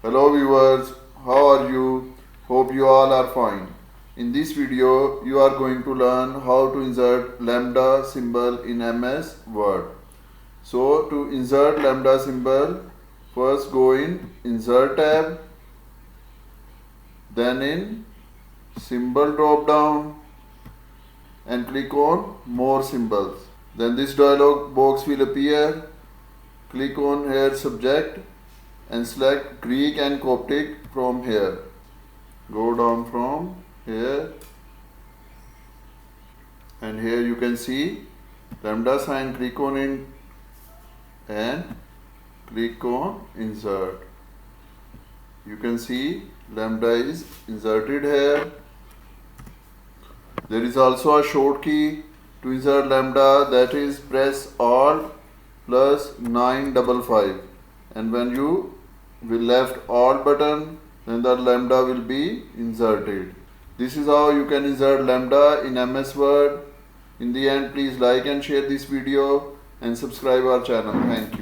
Hello viewers, how are you? Hope you all are fine. In this video, you are going to learn how to insert lambda symbol in MS Word. So to insert lambda symbol, first go in Insert tab, then in Symbol drop down and click on More Symbols. Then this dialog box will appear. Click on here Subject and select Greek and Coptic from here. Go down from here and here you can see lambda sign. Click on it and click on Insert. You can see lambda is inserted here. There is also a short key to insert lambda, that is press Alt plus 955, and when you will left Alt button, then the lambda will be inserted. This is how you can insert lambda in MS Word. In the end, please like and share this video and subscribe our channel. Thank you.